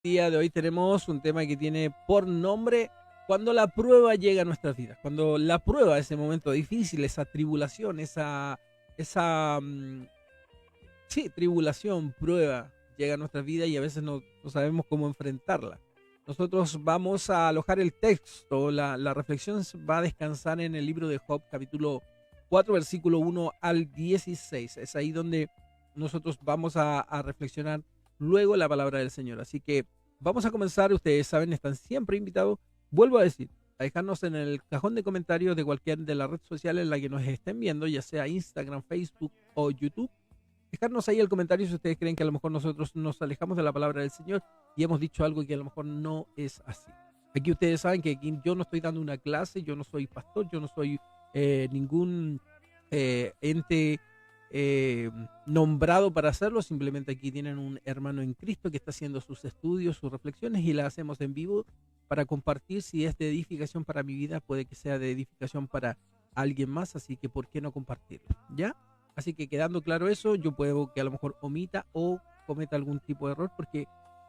Día de hoy tenemos un tema que tiene por nombre cuando la prueba llega a nuestras vidas, cuando la prueba, ese momento difícil, esa tribulación, esa sí, tribulación, prueba, llega a nuestras vidas y a veces no sabemos cómo enfrentarla. Nosotros vamos a alojar el texto, la reflexión va a descansar en el libro de Job, capítulo 4 versículo 1 al 16. Es ahí donde nosotros vamos a reflexionar luego la palabra del Señor. Así que vamos a comenzar, ustedes saben, están siempre invitados, vuelvo a decir, a dejarnos en el cajón de comentarios de cualquier de las redes sociales en la que nos estén viendo, ya sea Instagram, Facebook o YouTube. Dejarnos ahí el comentario si ustedes creen que a lo mejor nosotros nos alejamos de la palabra del Señor y hemos dicho algo que a lo mejor no es así. Aquí ustedes saben que aquí yo no estoy dando una clase, yo no soy pastor, yo no soy ningún ente eh, nombrado para hacerlo, simplemente aquí tienen un hermano en Cristo que está haciendo sus estudios, sus reflexiones y las hacemos en vivo para compartir. Si es de edificación para mi vida, puede que sea de edificación para alguien más, así que ¿por qué no compartirlo? ¿Ya? Así que quedando claro eso, yo puedo que a lo mejor omita o cometa algún tipo de error porque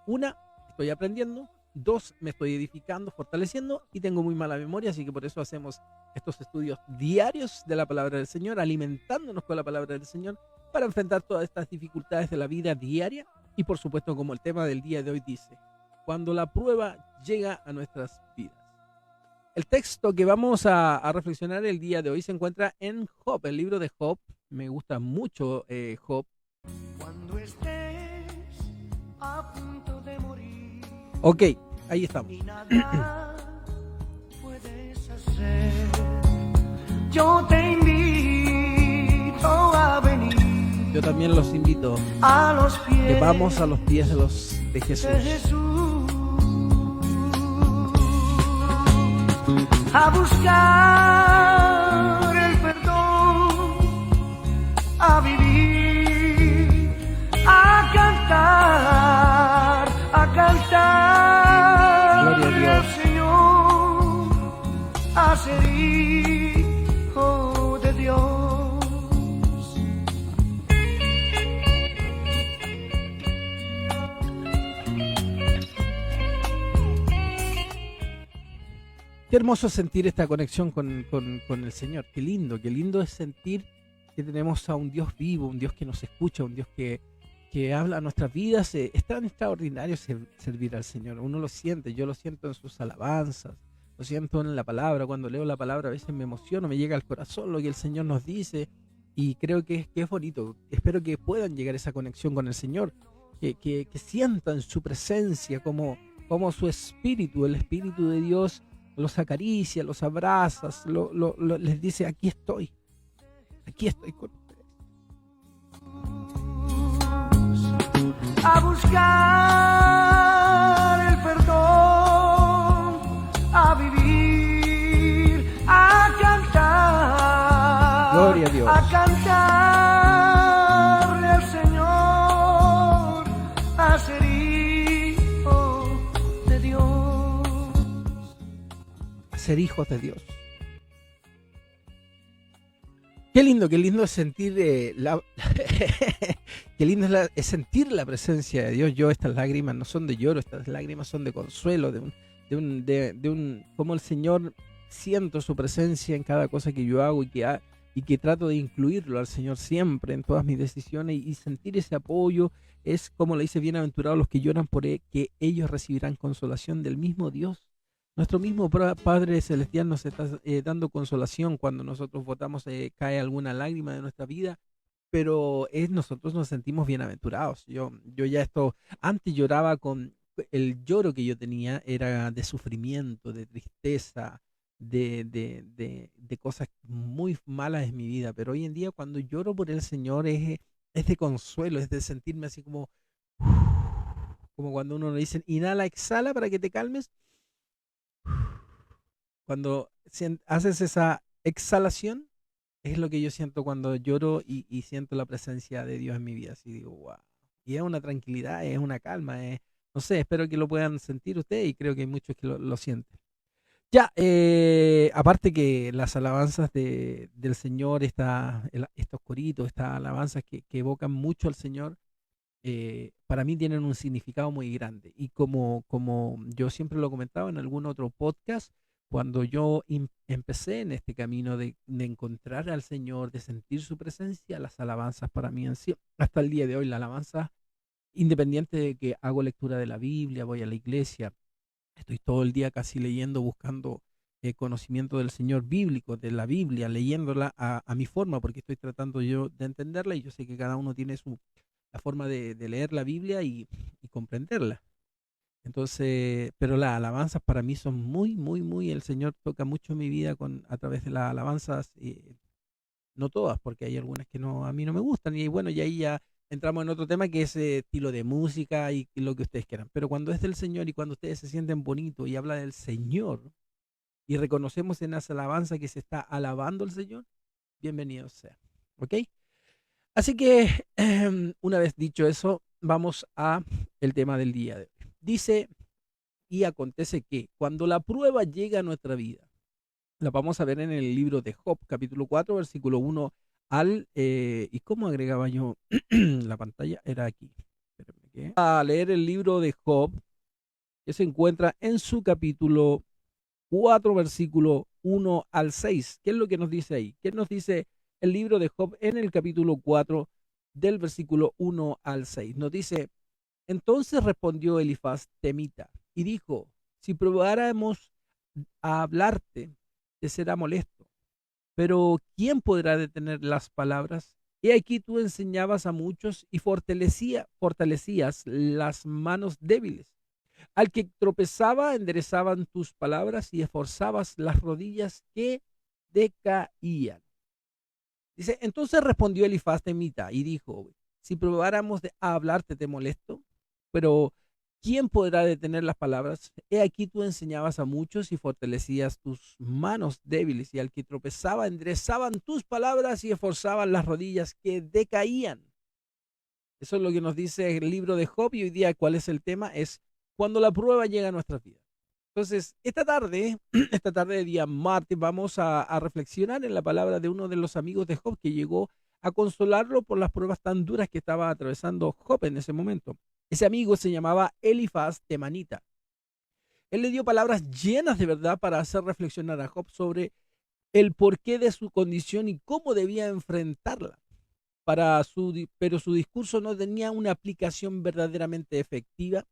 una, estoy aprendiendo, dos, me estoy edificando, fortaleciendo y tengo muy mala memoria, así que por eso hacemos estos estudios diarios de la palabra del Señor, alimentándonos con la palabra del Señor para enfrentar todas estas dificultades de la vida diaria y por supuesto como el tema del día de hoy dice, cuando la prueba llega a nuestras vidas. El texto que vamos a reflexionar el día de hoy se encuentra en Job, el libro de Job. Me gusta mucho Job. Cuando estés a punto de morir. Ok, ahí estamos. Y nada puedes hacer. Yo te invito a venir. Yo también los invito a los pies, que vamos a los pies de Jesús. A buscar el perdón, a vivir, a cantar, gloria al Señor, a ser hijo de Dios. Qué hermoso sentir esta conexión con el Señor. Qué lindo es sentir que tenemos a un Dios vivo, un Dios que nos escucha, un Dios que habla a nuestras vidas. Es tan extraordinario servir al Señor. Uno lo siente, yo lo siento en sus alabanzas, lo siento en la palabra. Cuando leo la palabra a veces me emociono, me llega al corazón lo que el Señor nos dice y creo que es bonito. Espero que puedan llegar a esa conexión con el Señor, que sientan su presencia como su espíritu, el Espíritu de Dios los acaricia, los abrazas, les dice, aquí estoy con ustedes. A buscar el perdón, a vivir, a cantar, gloria a Dios, a cantarle al Señor, a ser hijo de Dios, a ser hijos de Dios. Qué lindo es sentir qué lindo es sentir la presencia de Dios. Estas lágrimas no son de lloro, estas lágrimas son de consuelo, como el Señor siento su presencia en cada cosa que yo hago y que trato de incluirlo al Señor siempre en todas mis decisiones y sentir ese apoyo es como le dice, bienaventurados los que lloran por él, que ellos recibirán consolación del mismo Dios. Nuestro mismo Padre Celestial nos está dando consolación cuando nosotros votamos, cae alguna lágrima de nuestra vida, pero nosotros nos sentimos bienaventurados. Yo ya antes lloraba el lloro que yo tenía era de sufrimiento, de tristeza, de cosas muy malas en mi vida, pero hoy en día cuando lloro por el Señor es de consuelo, es de sentirme así como cuando uno le dice, inhala, exhala para que te calmes. Cuando haces esa exhalación, es lo que yo siento cuando lloro y siento la presencia de Dios en mi vida. Así digo, wow. Y es una tranquilidad, es una calma, no sé, espero que lo puedan sentir ustedes y creo que hay muchos que lo sienten. Ya, aparte que las alabanzas del Señor, estos coritos, estas alabanzas que evocan mucho al Señor, para mí tienen un significado muy grande. Y como yo siempre lo he comentado en algún otro podcast, cuando yo empecé en este camino de encontrar al Señor, de sentir su presencia, las alabanzas para mí han sido, hasta el día de hoy, la alabanza, independiente de que hago lectura de la Biblia, voy a la iglesia, estoy todo el día casi leyendo, buscando conocimiento del Señor bíblico, de la Biblia, leyéndola a mi forma, porque estoy tratando yo de entenderla y yo sé que cada uno tiene la forma de leer la Biblia y comprenderla. Entonces, pero las alabanzas para mí son muy, muy, muy, el Señor toca mucho mi vida a través de las alabanzas, no todas, porque hay algunas que no, a mí no me gustan, y bueno, y ahí ya entramos en otro tema que es estilo de música y lo que ustedes quieran. Pero cuando es del Señor y cuando ustedes se sienten bonitos y habla del Señor y reconocemos en esa alabanza que se está alabando al Señor, bienvenidos sea. ¿Ok? Así que una vez dicho eso, vamos a el tema del día de hoy. Dice, y acontece que cuando la prueba llega a nuestra vida, la vamos a ver en el libro de Job, capítulo 4 versículo 1 ¿y cómo agregaba yo la pantalla? Era aquí. Espérenme a leer el libro de Job, que se encuentra en su capítulo 4 versículo 1 al 6. ¿Qué es lo que nos dice ahí? ¿Qué nos dice el libro de Job en el capítulo 4 del versículo 1 al 6? Nos dice, entonces respondió Elifaz temita y dijo, si probáramos a hablarte, te será molesto. Pero ¿quién podrá detener las palabras? He aquí tú enseñabas a muchos y fortalecías las manos débiles. Al que tropezaba, enderezaban tus palabras y esforzabas las rodillas que decaían. Dice, entonces respondió Elifaz temita y dijo, si probáramos a hablarte, te molesto, pero ¿quién podrá detener las palabras? He aquí tú enseñabas a muchos y fortalecías tus manos débiles, y al que tropezaba enderezaban tus palabras y esforzaban las rodillas que decaían. Eso es lo que nos dice el libro de Job, y hoy día, ¿cuál es el tema? Es cuando la prueba llega a nuestras vidas. Entonces, esta tarde, esta tarde de día martes, vamos a reflexionar en la palabra de uno de los amigos de Job que llegó a consolarlo por las pruebas tan duras que estaba atravesando Job en ese momento. Ese amigo se llamaba Elifaz Temanita. Él le dio palabras llenas de verdad para hacer reflexionar a Job sobre el porqué de su condición y cómo debía enfrentarla. Pero su discurso no tenía una aplicación verdaderamente efectiva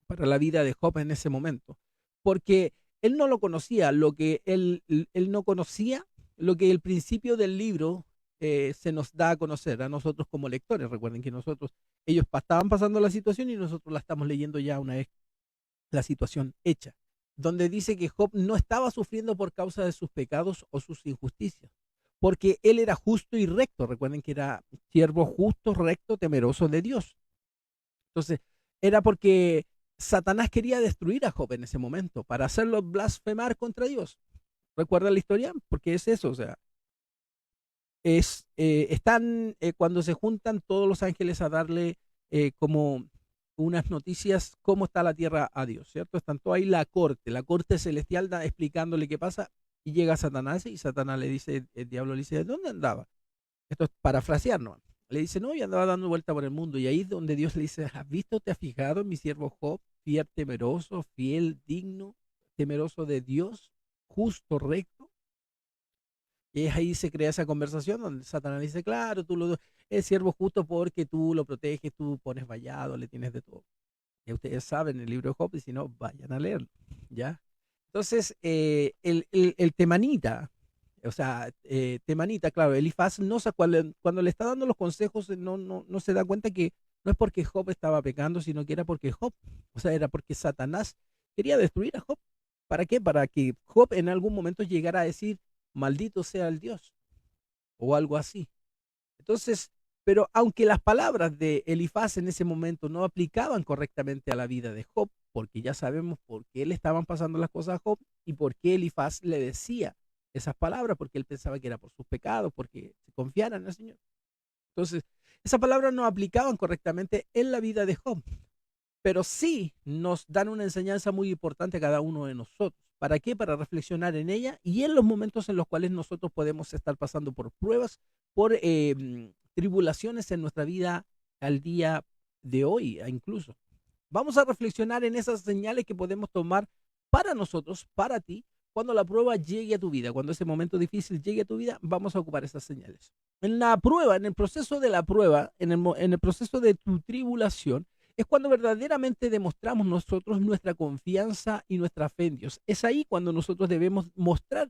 para la vida de Job en ese momento, porque él no lo conocía, lo que él no conocía, lo que el principio del libro se nos da a conocer a nosotros como lectores. Recuerden que ellos estaban pasando la situación y nosotros la estamos leyendo ya una vez la situación hecha, donde dice que Job no estaba sufriendo por causa de sus pecados o sus injusticias, porque él era justo y recto. Recuerden que era siervo justo, recto, temeroso de Dios. Entonces, era porque Satanás quería destruir a Job en ese momento para hacerlo blasfemar contra Dios. ¿Recuerda la historia? Porque es eso, o sea, están cuando se juntan todos los ángeles a darle como unas noticias cómo está la tierra a Dios, ¿cierto? Están todos ahí la corte celestial explicándole qué pasa, y llega Satanás y Satanás le dice, el diablo le dice, ¿dónde andaba? Esto es parafrasear, ¿no? Le dice, no, y andaba dando vuelta por el mundo. Y ahí es donde Dios le dice, ¿has visto, te has fijado en mi siervo Job, fiel, temeroso, fiel, digno, temeroso de Dios, justo, recto? Y ahí se crea esa conversación donde Satanás dice, claro, es siervo justo porque tú lo proteges, tú pones vallado, le tienes de todo. Ya ustedes saben el libro de Job, y si no, vayan a leerlo, ¿ya? Entonces, el temanita, o sea, temanita, claro, Elifaz no se, cuando le está dando los consejos, no se da cuenta que no es porque Job estaba pecando, sino que era porque Job, o sea, era porque Satanás quería destruir a Job. ¿Para qué? Para que Job en algún momento llegara a decir, maldito sea el Dios, o algo así. Entonces, pero aunque las palabras de Elifaz en ese momento no aplicaban correctamente a la vida de Job, porque ya sabemos por qué le estaban pasando las cosas a Job y por qué Elifaz le decía esas palabras, porque él pensaba que era por sus pecados, porque se confiara en el Señor. Entonces, esas palabras no aplicaban correctamente en la vida de Job, pero sí nos dan una enseñanza muy importante a cada uno de nosotros. ¿Para qué? Para reflexionar en ella y en los momentos en los cuales nosotros podemos estar pasando por pruebas, por tribulaciones en nuestra vida al día de hoy incluso. Vamos a reflexionar en esas señales que podemos tomar para nosotros, para ti, cuando la prueba llegue a tu vida, cuando ese momento difícil llegue a tu vida, vamos a ocupar esas señales. En la prueba, en el proceso de la prueba, en el proceso de tu tribulación, es cuando verdaderamente demostramos nosotros nuestra confianza y nuestra fe en Dios. Es ahí cuando nosotros debemos mostrar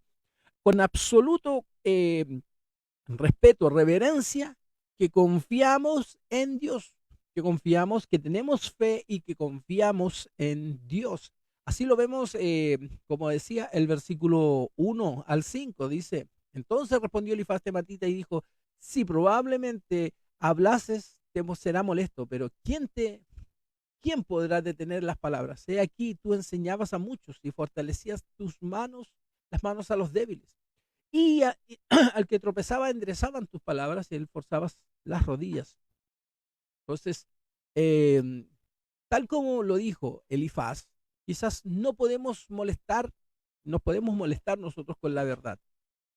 con absoluto respeto, reverencia, que confiamos en Dios, que confiamos, que tenemos fe y que confiamos en Dios. Así lo vemos, como decía el versículo 1 al 5, dice, entonces respondió Elifaz tematita y dijo, si probablemente hablases, te será molesto, pero ¿quién podrá detener las palabras? He aquí, tú enseñabas a muchos y fortalecías tus manos, las manos a los débiles. Y al que tropezaba enderezaban tus palabras y él forzabas las rodillas. Entonces, eh, tal como lo dijo Elifaz, quizás nos podemos molestar nosotros con la verdad,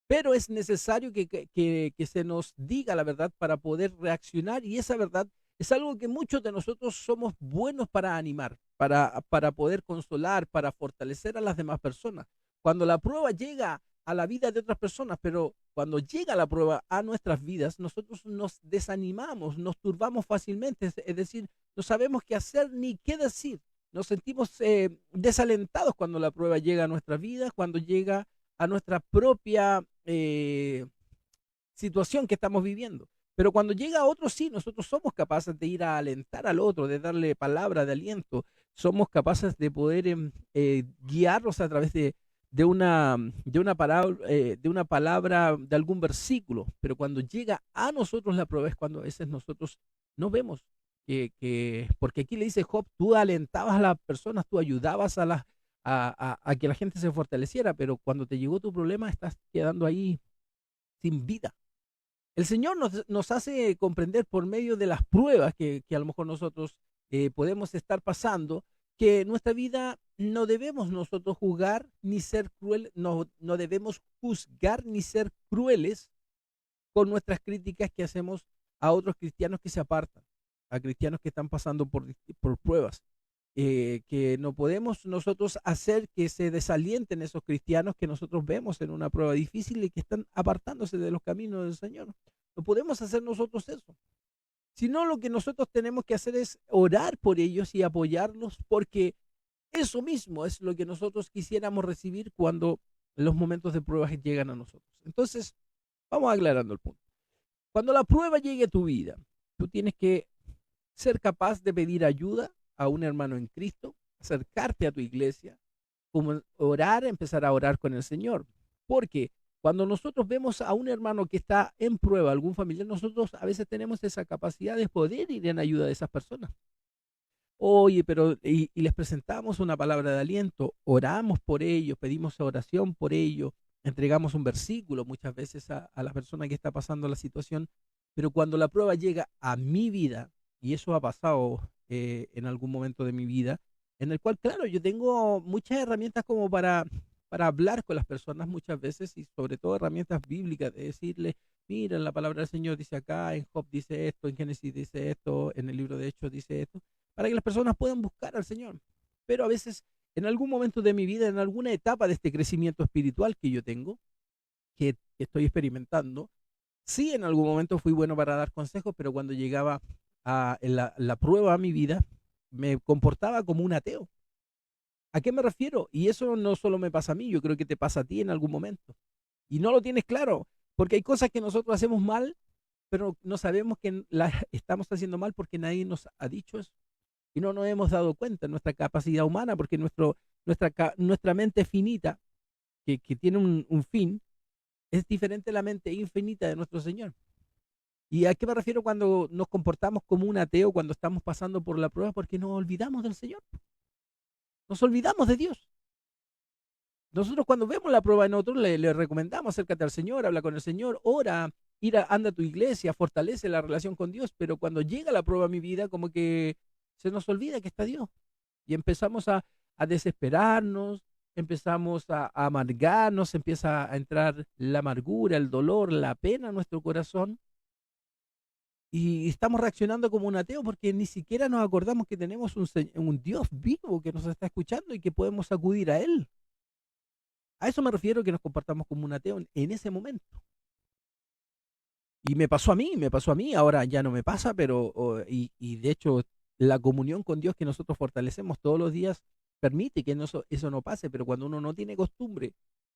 pero es necesario que se nos diga la verdad para poder reaccionar y esa verdad es algo que muchos de nosotros somos buenos para animar, para poder consolar, para fortalecer a las demás personas. Cuando la prueba llega a la vida de otras personas, pero cuando llega la prueba a nuestras vidas, nosotros nos desanimamos, nos turbamos fácilmente, es decir, no sabemos qué hacer ni qué decir. Nos sentimos desalentados cuando la prueba llega a nuestras vidas, cuando llega a nuestra propia situación que estamos viviendo. Pero cuando llega a otro, sí, nosotros somos capaces de ir a alentar al otro, de darle palabra de aliento, somos capaces de poder guiarlos a través de una palabra, de algún versículo. Pero cuando llega a nosotros la prueba es cuando a veces nosotros no vemos porque aquí le dice Job, tú alentabas a las personas, tú ayudabas a que la gente se fortaleciera, pero cuando te llegó tu problema estás quedando ahí sin vida. El Señor nos hace comprender por medio de las pruebas que a lo mejor nosotros podemos estar pasando, que nuestra vida no debemos nosotros juzgar ni ser cruel, no debemos juzgar ni ser crueles con nuestras críticas que hacemos a otros cristianos que se apartan, a cristianos que están pasando por pruebas. Que no podemos nosotros hacer que se desalienten esos cristianos que nosotros vemos en una prueba difícil y que están apartándose de los caminos del Señor. No podemos hacer nosotros eso, sino lo que nosotros tenemos que hacer es orar por ellos y apoyarlos, porque eso mismo es lo que nosotros quisiéramos recibir cuando los momentos de pruebas llegan a nosotros. Entonces, vamos aclarando el punto. Cuando la prueba llegue a tu vida, tú tienes que ser capaz de pedir ayuda a un hermano en Cristo, acercarte a tu iglesia, como orar, empezar a orar con el Señor. Porque cuando nosotros vemos a un hermano que está en prueba, algún familiar, nosotros a veces tenemos esa capacidad de poder ir en ayuda de esas personas. Oye, pero y les presentamos una palabra de aliento, oramos por ellos, pedimos oración por ellos, entregamos un versículo muchas veces a la persona que está pasando la situación, pero cuando la prueba llega a mi vida, y eso ha pasado en algún momento de mi vida, en el cual, claro, yo tengo muchas herramientas como para hablar con las personas muchas veces y sobre todo herramientas bíblicas de decirle, mira, la palabra del Señor dice acá, en Job dice esto, en Génesis dice esto, en el libro de Hechos dice esto para que las personas puedan buscar al Señor. Pero a veces, en algún momento de mi vida, en alguna etapa de este crecimiento espiritual que yo tengo, que estoy experimentando, sí, en algún momento fui bueno para dar consejos, pero cuando llegaba la prueba a mi vida, me comportaba como un ateo. ¿A qué me refiero? Y eso no solo me pasa a mí, yo creo que te pasa a ti en algún momento. Y no lo tienes claro, porque hay cosas que nosotros hacemos mal, pero no sabemos que las estamos haciendo mal porque nadie nos ha dicho eso y no nos hemos dado cuenta de nuestra capacidad humana, porque nuestra mente finita, que tiene un fin, es diferente a la mente infinita de nuestro Señor. ¿Y a qué me refiero cuando nos comportamos como un ateo cuando estamos pasando por la prueba? Porque nos olvidamos del Señor, nos olvidamos de Dios. Nosotros cuando vemos la prueba en otros le recomendamos acércate al Señor, habla con el Señor, ora, anda a tu iglesia, fortalece la relación con Dios, pero cuando llega la prueba a mi vida, como que se nos olvida que está Dios. Y empezamos a desesperarnos, empezamos a amargarnos, empieza a entrar la amargura, el dolor, la pena en nuestro corazón. Y estamos reaccionando como un ateo porque ni siquiera nos acordamos que tenemos un Dios vivo que nos está escuchando y que podemos acudir a Él. A eso me refiero, que nos comportamos como un ateo en ese momento. Y me pasó a mí, ahora ya no me pasa, y de hecho la comunión con Dios que nosotros fortalecemos todos los días permite que eso no pase, pero cuando uno no tiene costumbre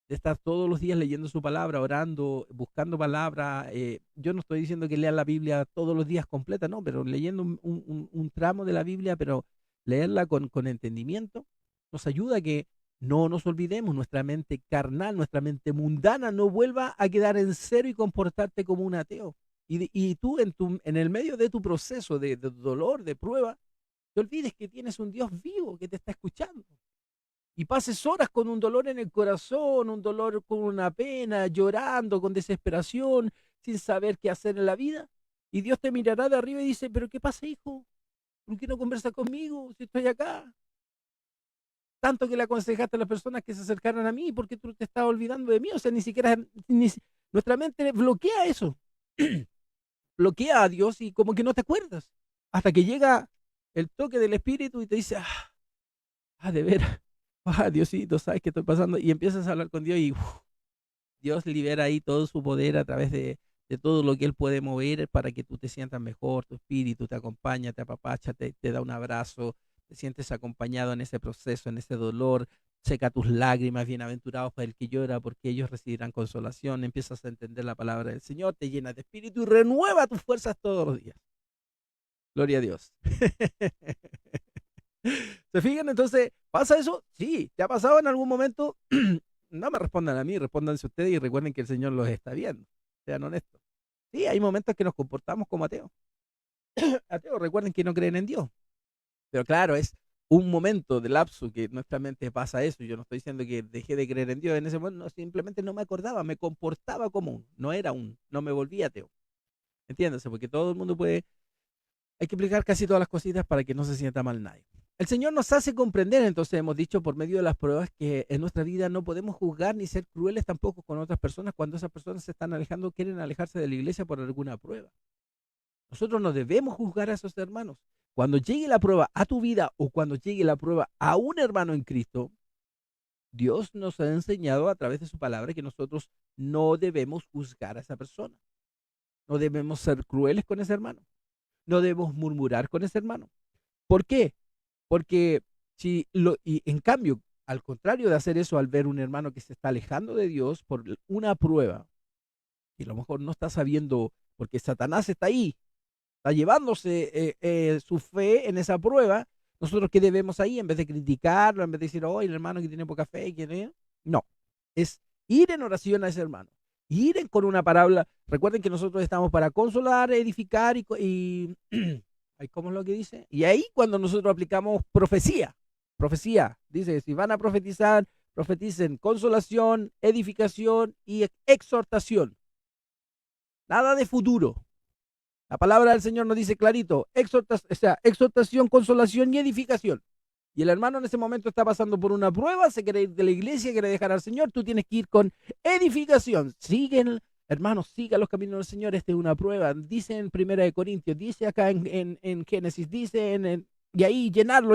de estar todos los días leyendo su palabra, orando, buscando palabra, yo no estoy diciendo que lean la Biblia todos los días completa, no, pero leyendo un tramo de la Biblia, pero leerla con entendimiento, nos ayuda a que no nos olvidemos, nuestra mente carnal, nuestra mente mundana no vuelva a quedar en cero y comportarte como un ateo. Y tú en el medio de tu proceso de dolor, de prueba, te olvides que tienes un Dios vivo que te está escuchando. Y pases horas con un dolor en el corazón, un dolor con una pena, llorando, con desesperación, sin saber qué hacer en la vida. Y Dios te mirará de arriba y dice, pero ¿qué pasa, hijo? ¿Por qué no conversas conmigo si estoy acá? Tanto que le aconsejaste a las personas que se acercaran a mí, porque tú te estás olvidando de mí. O sea, ni siquiera, nuestra mente bloquea eso, bloquea a Dios y como que no te acuerdas. Hasta que llega el toque del Espíritu y te dice, de veras, Diosito, ¿sabes qué estoy pasando? Y empiezas a hablar con Dios y Dios libera ahí todo su poder a través de todo lo que Él puede mover para que tú te sientas mejor, tu espíritu te acompaña, te apapacha, te da un abrazo, te sientes acompañado en ese proceso, en ese dolor, seca tus lágrimas, bienaventurados para el que llora, porque ellos recibirán consolación, empiezas a entender la palabra del Señor, te llenas de espíritu y renueva tus fuerzas todos los días. Gloria a Dios. ¿Se fijan? Entonces, ¿pasa eso? Sí. ¿Te ha pasado en algún momento? No me respondan a mí, respóndanse ustedes y recuerden que el Señor los está viendo. Sean honestos. Sí, hay momentos que nos comportamos como ateos. Ateos, recuerden que no creen en Dios. Pero claro, es un momento de lapso que nuestra mente pasa eso. Yo no estoy diciendo que dejé de creer en Dios en ese momento, no, simplemente no me acordaba, me comportaba como no me volví ateo. Entiéndase, porque todo el mundo hay que explicar casi todas las cositas para que no se sienta mal nadie. El Señor nos hace comprender, entonces hemos dicho por medio de las pruebas que en nuestra vida no podemos juzgar ni ser crueles tampoco con otras personas cuando esas personas se están alejando, quieren alejarse de la iglesia por alguna prueba. Nosotros no debemos juzgar a esos hermanos. Cuando llegue la prueba a tu vida o cuando llegue la prueba a un hermano en Cristo, Dios nos ha enseñado a través de su palabra que nosotros no debemos juzgar a esa persona. No debemos ser crueles con ese hermano. No debemos murmurar con ese hermano. ¿Por qué? Porque y en cambio, al contrario de hacer eso, al ver un hermano que se está alejando de Dios por una prueba, y a lo mejor no está sabiendo, porque Satanás está ahí, está llevándose su fe en esa prueba, nosotros qué debemos ahí, en vez de criticarlo, en vez de decir, oh, el hermano que tiene poca fe, no, es ir en oración a ese hermano, con una parábola. Recuerden que nosotros estamos para consolar, edificar y ¿cómo es lo que dice? Y ahí cuando nosotros aplicamos profecía, dice, si van a profetizar, profeticen consolación, edificación y exhortación. Nada de futuro. La palabra del Señor nos dice clarito, exhortación, consolación y edificación. Y el hermano en ese momento está pasando por una prueba, se quiere ir de la iglesia, quiere dejar al Señor, tú tienes que ir con edificación. Siguen, hermanos, sigan los caminos del Señor, esta es una prueba. Dice en Primera de Corintios, dice acá en Génesis, dice y ahí llenarlo,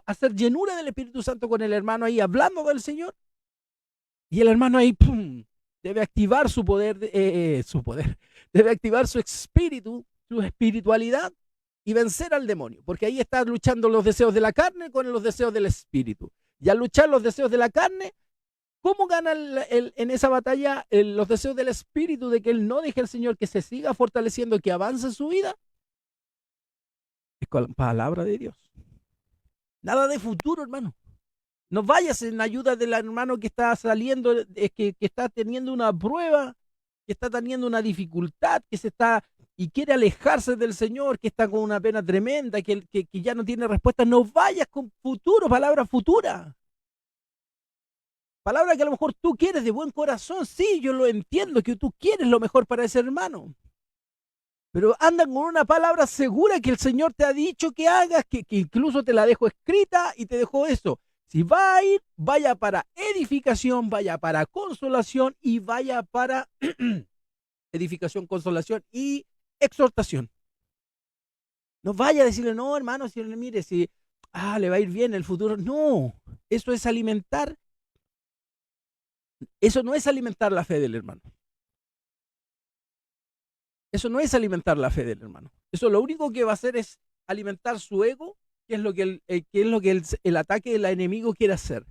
hacer llenura del Espíritu Santo con el hermano ahí hablando del Señor. Y el hermano ahí, ¡pum!, debe activar su poder, debe activar su espíritu, su espiritualidad y vencer al demonio, porque ahí está luchando los deseos de la carne con los deseos del espíritu. Y al luchar los deseos de la carne, ¿cómo gana en esa batalla los deseos del espíritu de que él no deje al Señor, que se siga fortaleciendo, que avance en su vida? Es con la palabra de Dios. Nada de futuro, hermano. No vayas en ayuda del hermano que está saliendo, que está teniendo una prueba, que está teniendo una dificultad, y quiere alejarse del Señor, que está con una pena tremenda, que ya no tiene respuesta. No vayas con futuro, palabra futura. Palabra que a lo mejor tú quieres de buen corazón. Sí, yo lo entiendo, que tú quieres lo mejor para ese hermano. Pero andan con una palabra segura que el Señor te ha dicho que hagas, que incluso te la dejó escrita y te dejó eso. Si va a ir, vaya para edificación, vaya para consolación y vaya para edificación, consolación y exhortación. No vaya a decirle, no, hermano, si mire, si le va a ir bien en el futuro. No, eso es alimentar. Eso no es alimentar la fe del hermano. Eso no es alimentar la fe del hermano. Eso lo único que va a hacer es alimentar su ego, que es lo que el ataque del enemigo quiere hacer.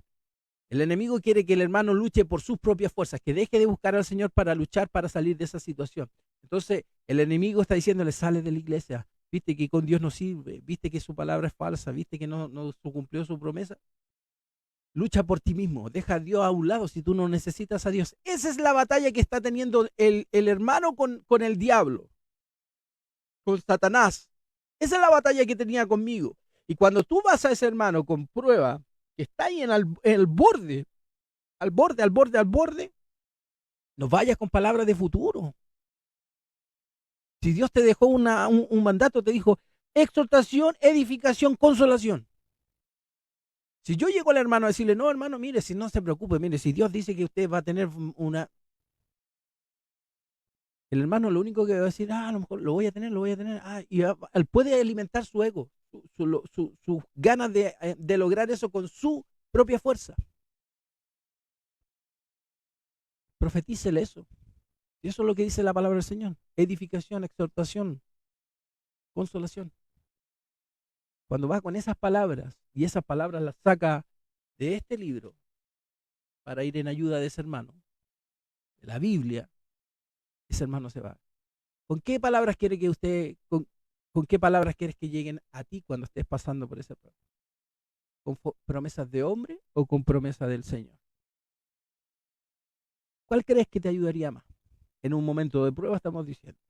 El enemigo quiere que el hermano luche por sus propias fuerzas, que deje de buscar al Señor para luchar, para salir de esa situación. Entonces, el enemigo está diciéndole, sale de la iglesia, viste que con Dios no sirve, viste que su palabra es falsa, viste que no cumplió su promesa. Lucha por ti mismo, deja a Dios a un lado si tú no necesitas a Dios. Esa es la batalla que está teniendo el hermano con el diablo, con Satanás. Esa es la batalla que tenía conmigo. Y cuando tú vas a ese hermano con prueba, que está ahí en el borde, al borde, no vayas con palabras de futuro. Si Dios te dejó un mandato, te dijo exhortación, edificación, consolación. Si yo llego al hermano a decirle, no, hermano, mire, si no se preocupe, mire, si Dios dice que usted va a tener el hermano lo único que va a decir, a lo mejor lo voy a tener, y él puede alimentar su ego, sus ganas de lograr eso con su propia fuerza. Profetícele eso. Y eso es lo que dice la palabra del Señor. Edificación, exhortación, consolación. Cuando va con esas palabras, y esas palabras las saca de este libro para ir en ayuda de ese hermano, de la Biblia, ese hermano se va. ¿Con qué palabras quiere que con qué palabras quieres que lleguen a ti cuando estés pasando por esa prueba? ¿Con promesas de hombre o con promesas del Señor? ¿Cuál crees que te ayudaría más? En un momento de prueba estamos diciendo.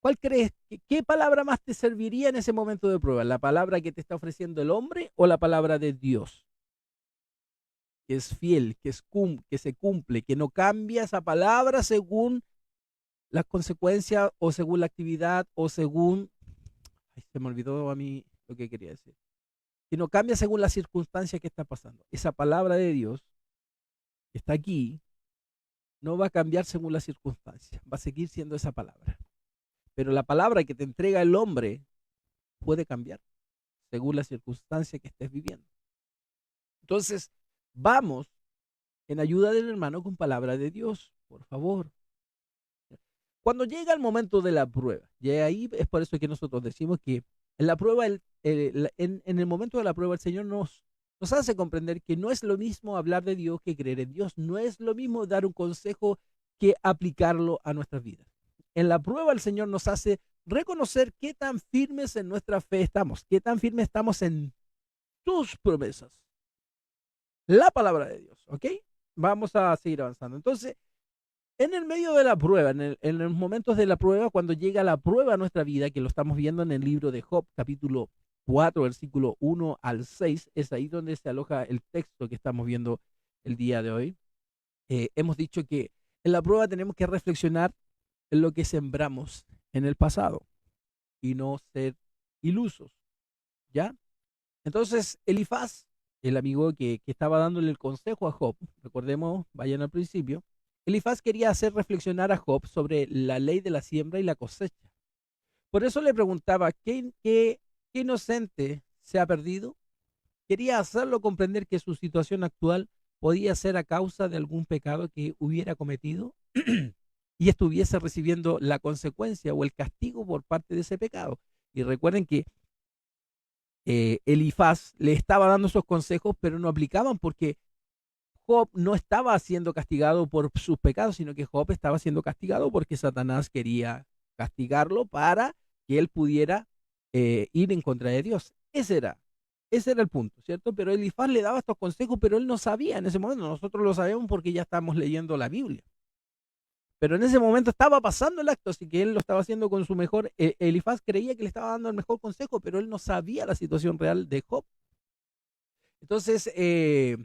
¿Cuál crees? ¿Qué palabra más te serviría en ese momento de prueba? ¿La palabra que te está ofreciendo el hombre o la palabra de Dios? Que es fiel, que se cumple, que no cambia esa palabra según las consecuencias o según la actividad o según... Ay, se me olvidó a mí lo que quería decir. Que no cambia según las circunstancias que está pasando. Esa palabra de Dios que está aquí no va a cambiar según las circunstancias. Va a seguir siendo esa palabra. Pero la palabra que te entrega el hombre puede cambiar según la circunstancia que estés viviendo. Entonces, vamos en ayuda del hermano con palabra de Dios, por favor. Cuando llega el momento de la prueba, y ahí es por eso que nosotros decimos que en la prueba, en el momento de la prueba, el Señor nos hace comprender que no es lo mismo hablar de Dios que creer en Dios. No es lo mismo dar un consejo que aplicarlo a nuestras vidas. En la prueba, el Señor nos hace reconocer qué tan firmes en nuestra fe estamos, qué tan firmes estamos en tus promesas. La palabra de Dios, ¿ok? Vamos a seguir avanzando. Entonces, en el medio de la prueba, en los momentos de la prueba, cuando llega la prueba a nuestra vida, que lo estamos viendo en el libro de Job, capítulo 4, versículo 1 al 6, es ahí donde se aloja el texto que estamos viendo el día de hoy. Hemos dicho que en la prueba tenemos que reflexionar en lo que sembramos en el pasado y no ser ilusos, ¿ya? Entonces, Elifaz, el amigo que estaba dándole el consejo a Job, recordemos, vayan al principio, Elifaz quería hacer reflexionar a Job sobre la ley de la siembra y la cosecha. Por eso le preguntaba, ¿qué inocente se ha perdido? Quería hacerlo comprender que su situación actual podía ser a causa de algún pecado que hubiera cometido y estuviese recibiendo la consecuencia o el castigo por parte de ese pecado. Y recuerden que Elifaz le estaba dando esos consejos, pero no aplicaban porque Job no estaba siendo castigado por sus pecados, sino que Job estaba siendo castigado porque Satanás quería castigarlo para que él pudiera ir en contra de Dios. Ese era el punto, ¿cierto? Pero Elifaz le daba estos consejos, pero él no sabía en ese momento. Nosotros lo sabemos porque ya estamos leyendo la Biblia. Pero en ese momento estaba pasando el acto, así que él lo estaba haciendo con su mejor. Elifaz creía que le estaba dando el mejor consejo, pero él no sabía la situación real de Job. Entonces, y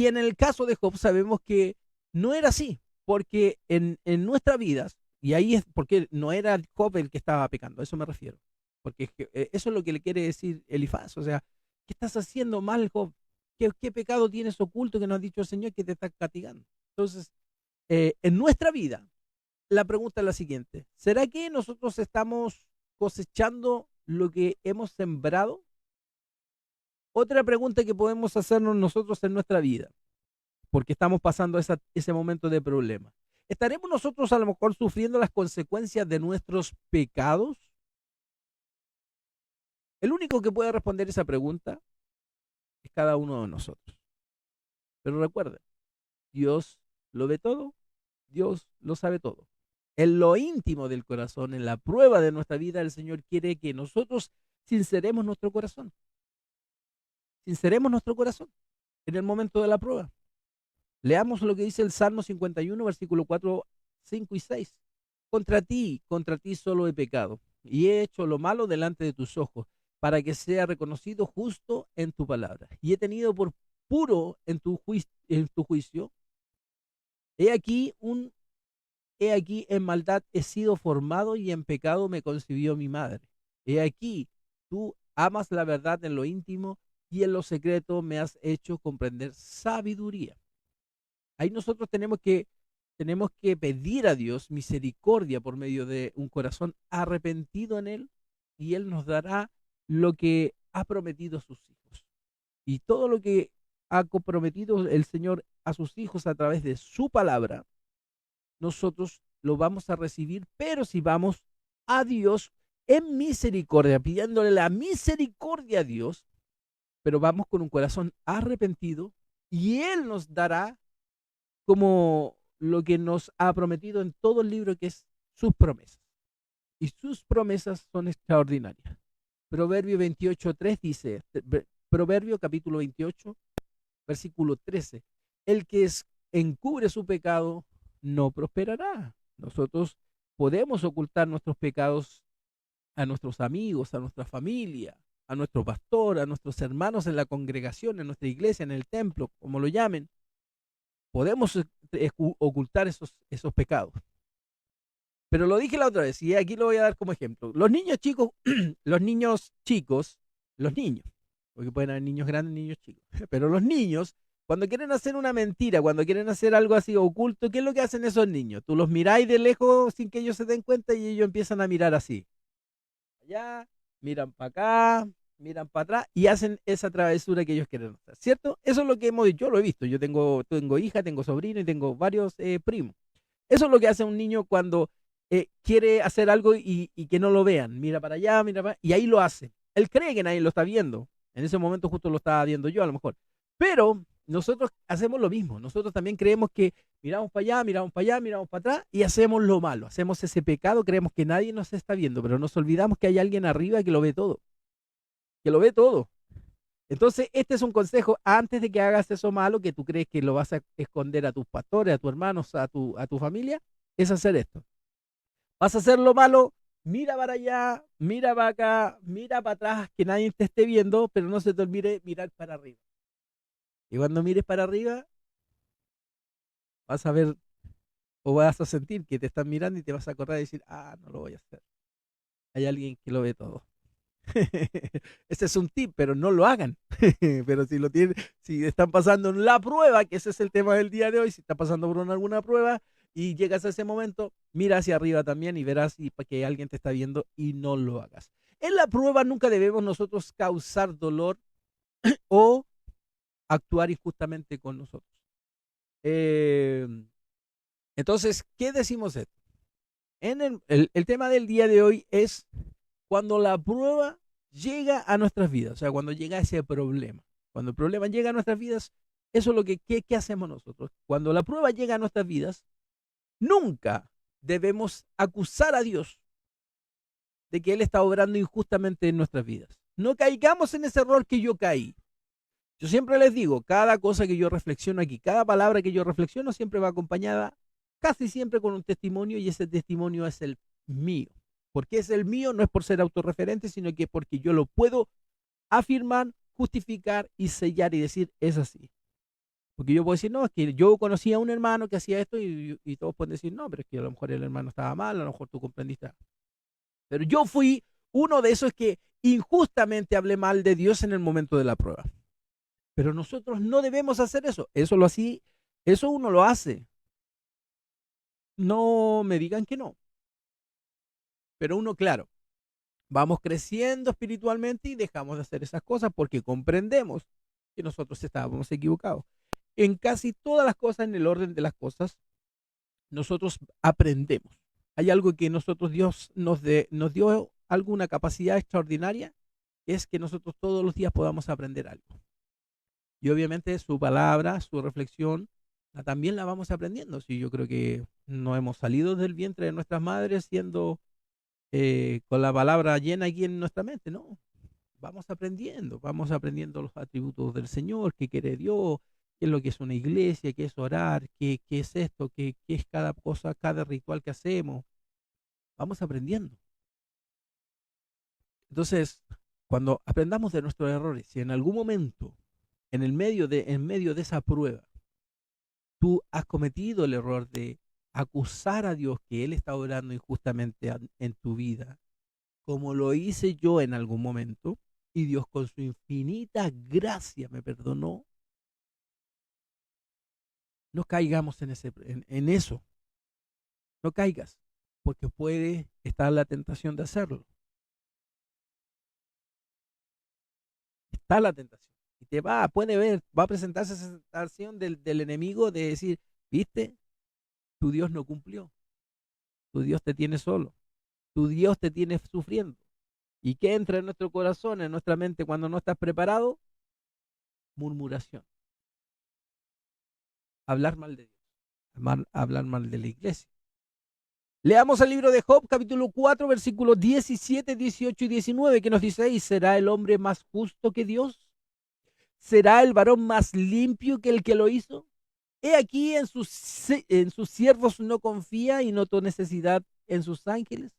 en el caso de Job sabemos que no era así, porque en nuestras vidas, y ahí es porque no era Job el que estaba pecando, a eso me refiero, porque eso es lo que le quiere decir Elifaz, o sea, ¿qué estás haciendo mal, Job? ¿Qué pecado tienes oculto que nos ha dicho el Señor que te está castigando? Entonces, en nuestra vida, la pregunta es la siguiente. ¿Será que nosotros estamos cosechando lo que hemos sembrado? Otra pregunta que podemos hacernos nosotros en nuestra vida, porque estamos pasando ese momento de problema. ¿Estaremos nosotros a lo mejor sufriendo las consecuencias de nuestros pecados? El único que puede responder esa pregunta es cada uno de nosotros. Pero recuerden, Dios lo ve todo, Dios lo sabe todo. En lo íntimo del corazón, en la prueba de nuestra vida, el Señor quiere que nosotros sinceremos nuestro corazón. Sinceremos nuestro corazón en el momento de la prueba. Leamos lo que dice el Salmo 51, versículo 4, 5 y 6. Contra ti solo he pecado, y he hecho lo malo delante de tus ojos, para que sea reconocido justo en tu palabra. Y he tenido por puro en tu juicio. He aquí en maldad he sido formado, y en pecado me concibió mi madre. He aquí, tú amas la verdad en lo íntimo, y en lo secreto me has hecho comprender sabiduría. Ahí nosotros tenemos que pedir a Dios misericordia por medio de un corazón arrepentido en Él, y Él nos dará lo que ha prometido a sus hijos. Y todo lo que ha comprometido el Señor a sus hijos a través de su palabra, nosotros lo vamos a recibir, pero si vamos a Dios en misericordia, pidiéndole la misericordia a Dios, pero vamos con un corazón arrepentido, y Él nos dará como lo que nos ha prometido en todo el libro, que es sus promesas. Y sus promesas son extraordinarias. Proverbio 28:3 dice, Proverbio capítulo 28, versículo 13, el que encubre su pecado no prosperará. Nosotros podemos ocultar nuestros pecados a nuestros amigos, a nuestra familia, a nuestro pastor, a nuestros hermanos en la congregación, en nuestra iglesia, en el templo, como lo llamen. Podemos ocultar esos pecados. Pero lo dije la otra vez, y aquí lo voy a dar como ejemplo. Los niños chicos, los niños, porque pueden haber niños grandes, niños chicos, pero los niños, cuando quieren hacer una mentira, cuando quieren hacer algo así oculto, ¿qué es lo que hacen esos niños? Tú los miráis de lejos sin que ellos se den cuenta, y ellos empiezan a mirar así. Allá, miran para acá, miran para atrás, y hacen esa travesura que ellos quieren hacer, ¿cierto? Eso es lo que yo lo he visto. Yo tengo hija, tengo sobrino y tengo varios primos. Eso es lo que hace un niño cuando quiere hacer algo y que no lo vean. Mira para allá, mira para allá, y ahí lo hace. Él cree que nadie lo está viendo. En ese momento justo lo estaba viendo yo a lo mejor. Pero nosotros hacemos lo mismo. Nosotros también creemos que miramos para allá, miramos para allá, miramos para atrás, y hacemos lo malo. Hacemos ese pecado, creemos que nadie nos está viendo, pero nos olvidamos que hay alguien arriba que lo ve todo. Que lo ve todo. Entonces, este es un consejo antes de que hagas eso malo que tú crees que lo vas a esconder a tus pastores, a tus hermanos, a tu familia, es hacer esto. Vas a hacer lo malo, mira para allá, mira para acá, mira para atrás, que nadie te esté viendo, pero no se te olvide mirar para arriba. Y cuando mires para arriba, vas a ver o vas a sentir que te están mirando, y te vas a acordar y decir, no lo voy a hacer. Hay alguien que lo ve todo. Ese es un tip, pero no lo hagan. Pero si están pasando en la prueba, que ese es el tema del día de hoy, si estás pasando por alguna prueba y llegas a ese momento, mira hacia arriba también y verás que alguien te está viendo, y no lo hagas. En la prueba nunca debemos nosotros causar dolor o actuar injustamente con nosotros. Entonces, ¿qué decimos esto? El tema del día de hoy es cuando la prueba llega a nuestras vidas, o sea, cuando llega ese problema. Cuando el problema llega a nuestras vidas, eso es lo ¿qué hacemos nosotros? Cuando la prueba llega a nuestras vidas, nunca debemos acusar a Dios de que Él está obrando injustamente en nuestras vidas. No caigamos en ese error que yo caí. Yo siempre les digo, cada cosa que yo reflexiono aquí, cada palabra que yo reflexiono siempre va acompañada casi siempre con un testimonio, y ese testimonio es el mío. Porque es el mío, no es por ser autorreferente, sino que porque yo lo puedo afirmar, justificar y sellar y decir, es así. Porque yo puedo decir, no, es que yo conocí a un hermano que hacía esto, y todos pueden decir, no, pero es que a lo mejor el hermano estaba mal, a lo mejor tú comprendiste. Pero yo fui uno de esos que injustamente hablé mal de Dios en el momento de la prueba. Pero nosotros no debemos hacer eso. Eso uno lo hace No me digan que no, pero uno, claro, vamos creciendo espiritualmente y dejamos de hacer esas cosas porque comprendemos que nosotros estábamos equivocados. En casi todas las cosas, en el orden de las cosas, nosotros aprendemos. Hay algo que nosotros Dios nos dio alguna capacidad extraordinaria, que es que nosotros todos los días podamos aprender algo. Y obviamente su palabra, su reflexión, también la vamos aprendiendo. Sí, yo creo que no hemos salido del vientre de nuestras madres siendo con la palabra llena aquí en nuestra mente, no. Vamos aprendiendo los atributos del Señor, qué quiere Dios, qué es lo que es una iglesia, qué es orar, qué es esto, qué es cada cosa, cada ritual que hacemos. Vamos aprendiendo. Entonces, cuando aprendamos de nuestros errores, si en algún momento, en medio de esa prueba, tú has cometido el error de acusar a Dios que Él está obrando injustamente en tu vida, como lo hice yo en algún momento, y Dios con su infinita gracia me perdonó, no caigamos en eso, no caigas, porque puede estar la tentación de hacerlo, está la tentación, y puede ver, va a presentarse esa tentación del enemigo de decir, viste, tu Dios no cumplió, tu Dios te tiene solo, tu Dios te tiene sufriendo. ¿Y qué entra en nuestro corazón, en nuestra mente cuando no estás preparado? Murmuración, hablar mal de Dios, hablar mal de la iglesia. Leamos el libro de Job, capítulo 4, versículos 17, 18 y 19, que nos dice ahí, ¿será el hombre más justo que Dios? ¿Será el varón más limpio que el que lo hizo? He aquí en sus siervos no confía y notó necesidad en sus ángeles.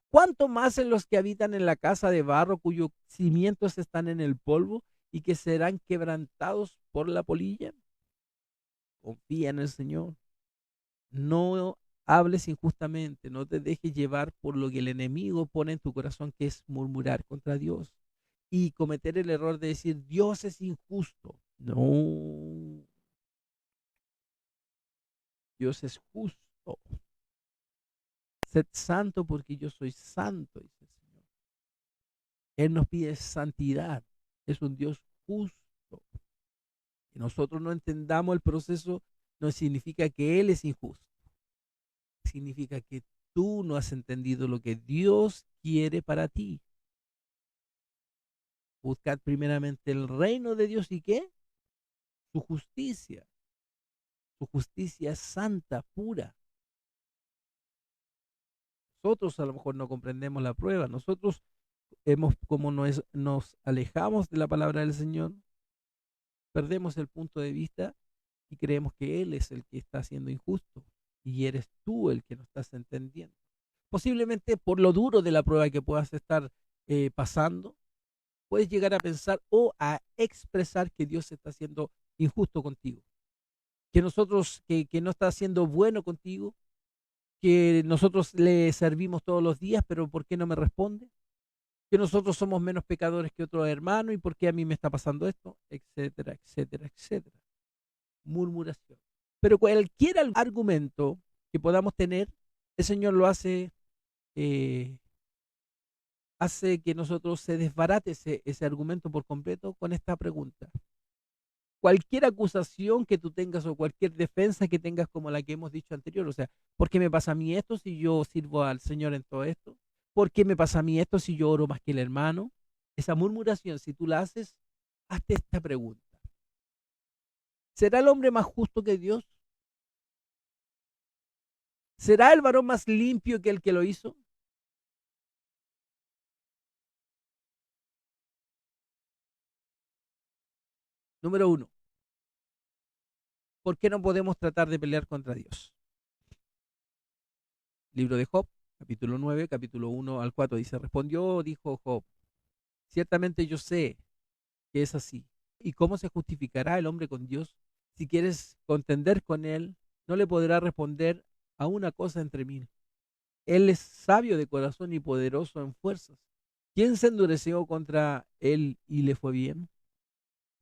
¿Cuánto más en los que habitan en la casa de barro, cuyos cimientos están en el polvo y que serán quebrantados por la polilla? Confía en el Señor. No hables injustamente, no te dejes llevar por lo que el enemigo pone en tu corazón, que es murmurar contra Dios y cometer el error de decir, Dios es injusto. No, Dios es justo. Sed santo porque yo soy santo, dice el Señor. Él nos pide santidad. Es un Dios justo. Que nosotros no entendamos el proceso no significa que Él es injusto. Significa que tú no has entendido lo que Dios quiere para ti. Buscad primeramente el reino de Dios y qué? Su justicia. Su justicia es santa, pura. Nosotros a lo mejor no comprendemos la prueba. Nosotros como nos alejamos de la palabra del Señor, perdemos el punto de vista y creemos que Él es el que está siendo injusto y eres tú el que no estás entendiendo. Posiblemente por lo duro de la prueba que puedas estar pasando, puedes llegar a pensar o a expresar que Dios está siendo injusto contigo, que no está siendo bueno contigo, que nosotros le servimos todos los días, pero ¿por qué no me responde? Que nosotros somos menos pecadores que otros hermanos y por qué a mí me está pasando esto, etcétera, etcétera, etcétera. Murmuración. Pero cualquier argumento que podamos tener, el Señor lo eh, hace que nosotros se desbarate ese argumento por completo con esta pregunta. Cualquier acusación que tú tengas o cualquier defensa que tengas como la que hemos dicho anterior, o sea, ¿por qué me pasa a mí esto si yo sirvo al Señor en todo esto? ¿Por qué me pasa a mí esto si yo oro más que el hermano? Esa murmuración, si tú la haces, hazte esta pregunta. ¿Será el hombre más justo que Dios? ¿Será el varón más limpio que el que lo hizo? Número uno, ¿por qué no podemos tratar de pelear contra Dios? Libro de Job, capítulo 9, capítulo 1 al 4 dice, respondió, dijo Job, ciertamente yo sé que es así. ¿Y cómo se justificará el hombre con Dios? Si quieres contender con él, no le podrá responder a una cosa entre mil. Él es sabio de corazón y poderoso en fuerzas. ¿Quién se endureció contra él y le fue bien?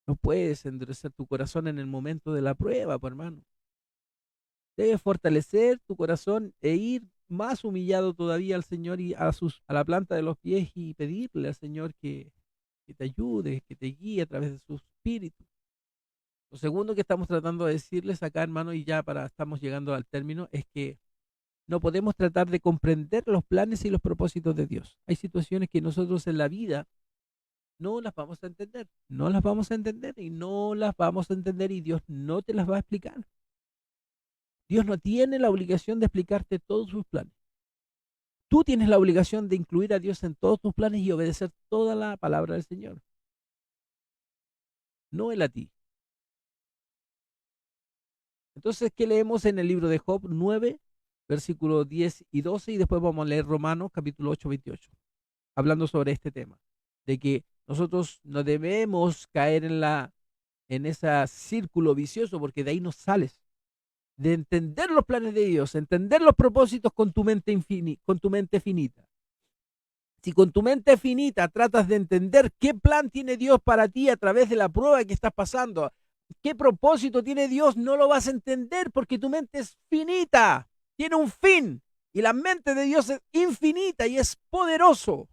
No puedes endurecer tu corazón en el momento de la prueba, pues, hermano. Debes fortalecer tu corazón e ir más humillado todavía al Señor y a la planta de los pies y pedirle al Señor que te ayude, que te guíe a través de su espíritu. Lo segundo que estamos tratando de decirles acá, hermano, y ya estamos llegando al término, es que no podemos tratar de comprender los planes y los propósitos de Dios. Hay situaciones que nosotros en la vida no las vamos a entender, no las vamos a entender y no las vamos a entender y Dios no te las va a explicar. Dios no tiene la obligación de explicarte todos sus planes. Tú tienes la obligación de incluir a Dios en todos tus planes y obedecer toda la palabra del Señor, no Él a ti. Entonces, ¿qué leemos en el libro de Job 9, versículos 10 y 12? Y después vamos a leer Romanos capítulo 8, 28, hablando sobre este tema, de que nosotros no debemos caer en ese círculo vicioso, porque de ahí no sales, de entender los planes de Dios, entender los propósitos con tu mente con tu mente finita. Si con tu mente finita tratas de entender qué plan tiene Dios para ti a través de la prueba que estás pasando, qué propósito tiene Dios, no lo vas a entender porque tu mente es finita, tiene un fin y la mente de Dios es infinita y es poderoso.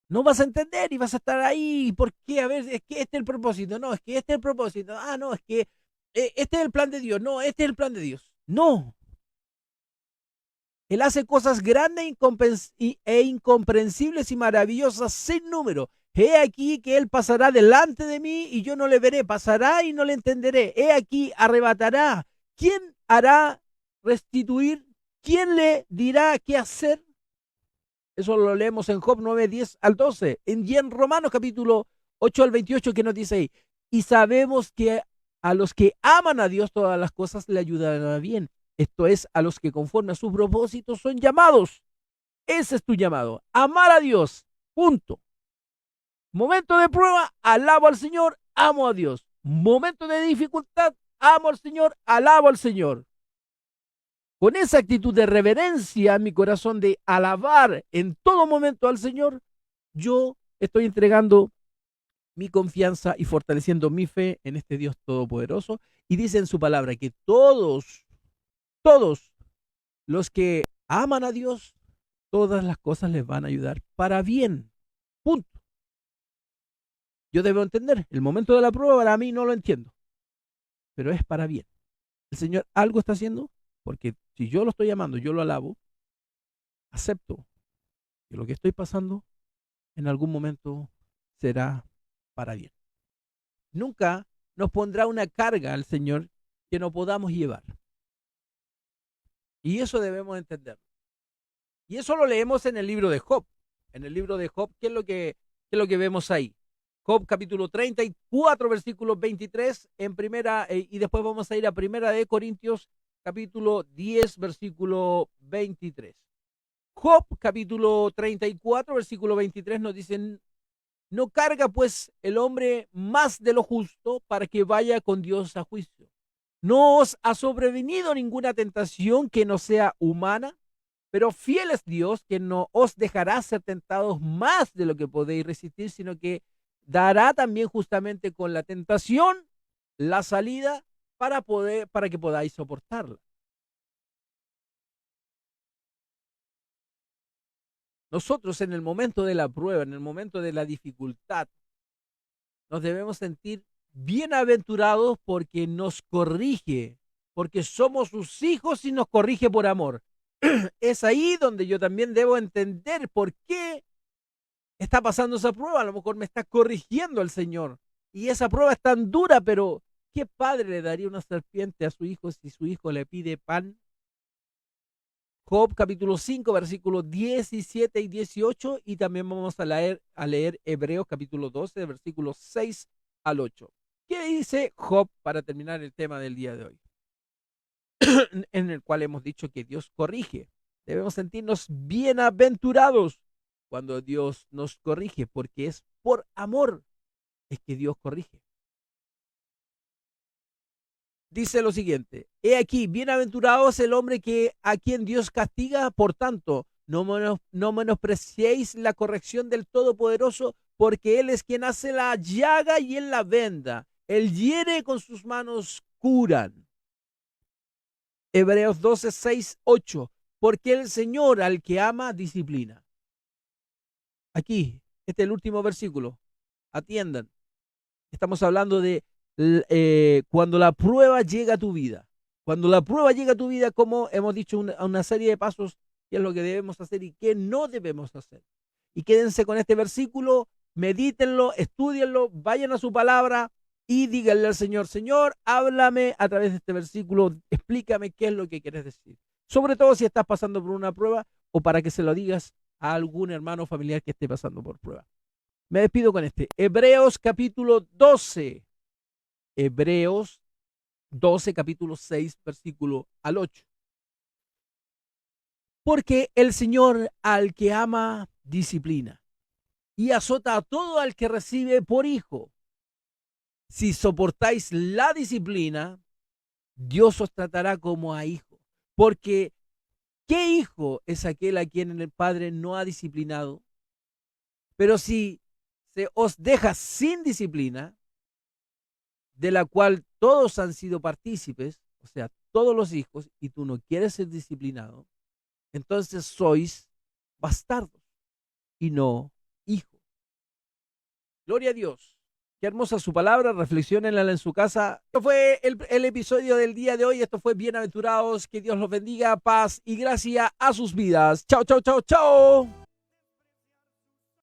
No vas a entender y vas a estar ahí. ¿Por qué? A ver, es que este es el propósito. No, es que este es el propósito. Ah, no, es que este es el plan de Dios. No, este es el plan de Dios. No. Él hace cosas grandes e incomprensibles y maravillosas sin número. He aquí que Él pasará delante de mí y yo no le veré. Pasará y no le entenderé. He aquí arrebatará. ¿Quién hará restituir? ¿Quién le dirá qué hacer? Eso lo leemos en Job 9, 10 al 12. Y en Romanos capítulo 8 al 28, que nos dice ahí. Y sabemos que a los que aman a Dios todas las cosas le ayudarán a bien. Esto es, a los que conforme a sus propósitos son llamados. Ese es tu llamado. Amar a Dios. Punto. Momento de prueba, alabo al Señor, amo a Dios. Momento de dificultad, amo al Señor, alabo al Señor. Con esa actitud de reverencia en mi corazón, de alabar en todo momento al Señor, yo estoy entregando mi confianza y fortaleciendo mi fe en este Dios todopoderoso. Y dice en su palabra que todos los que aman a Dios, todas las cosas les van a ayudar para bien. Punto. Yo debo entender, el momento de la prueba para mí no lo entiendo, pero es para bien. El Señor algo está haciendo, porque si yo lo estoy amando, yo lo alabo, acepto que lo que estoy pasando en algún momento será para bien. Nunca nos pondrá una carga al Señor que no podamos llevar. Y eso debemos entender. Y eso lo leemos en el libro de Job. En el libro de Job, qué es lo que vemos ahí? Job capítulo 34, versículo 23, en primera, y después vamos a ir a primera de Corintios, capítulo 10, versículo 23. Job capítulo 34, versículo 23 nos dicen: no carga pues el hombre más de lo justo para que vaya con Dios a juicio. No os ha sobrevenido ninguna tentación que no sea humana, pero fiel es Dios, que no os dejará ser tentados más de lo que podéis resistir, sino que dará también justamente con la tentación la salida para que podáis soportarla. Nosotros en el momento de la prueba, en el momento de la dificultad, nos debemos sentir bienaventurados porque nos corrige, porque somos sus hijos y nos corrige por amor. Es ahí donde yo también debo entender por qué está pasando esa prueba. A lo mejor me está corrigiendo el Señor. Y esa prueba es tan dura, pero ¿qué padre le daría una serpiente a su hijo si su hijo le pide pan? Job capítulo 5, versículos 17 y 18. Y también vamos a leer Hebreos capítulo 12, versículos 6 al 8. ¿Qué dice Job para terminar el tema del día de hoy? En el cual hemos dicho que Dios corrige. Debemos sentirnos bienaventurados cuando Dios nos corrige, porque es por amor es que Dios corrige. Dice lo siguiente: he aquí, bienaventurado es el hombre a quien Dios castiga, por tanto, no menospreciéis la corrección del Todopoderoso, porque Él es quien hace la llaga y Él la venda. Él hiere, con sus manos curan. Hebreos 12, 6, 8. Porque el Señor al que ama disciplina. Aquí, este es el último versículo. Atiendan. Estamos hablando de cuando la prueba llega a tu vida. Cuando la prueba llega a tu vida, como hemos dicho, una serie de pasos, qué es lo que debemos hacer y qué no debemos hacer. Y quédense con este versículo, medítenlo, estudienlo, vayan a su palabra y díganle al Señor, Señor, háblame a través de este versículo, explícame qué es lo que quieres decir. Sobre todo si estás pasando por una prueba o para que se lo digas a algún hermano o familiar que esté pasando por prueba. Me despido con este. Hebreos capítulo 12. Hebreos 12, capítulo 6, versículo al 8. Porque el Señor al que ama disciplina y azota a todo al que recibe por hijo. Si soportáis la disciplina, Dios os tratará como a hijo. Porque ¿qué hijo es aquel a quien el Padre no ha disciplinado? Pero si se os deja sin disciplina, de la cual todos han sido partícipes, o sea, todos los hijos, y tú no quieres ser disciplinado, entonces sois bastardos y no hijos. Gloria a Dios. Qué hermosa su palabra, reflexionenla en su casa. Esto fue el episodio del día de hoy. Esto fue Bienaventurados. Que Dios los bendiga, paz y gracia a sus vidas. Chao, chao, chao, chao.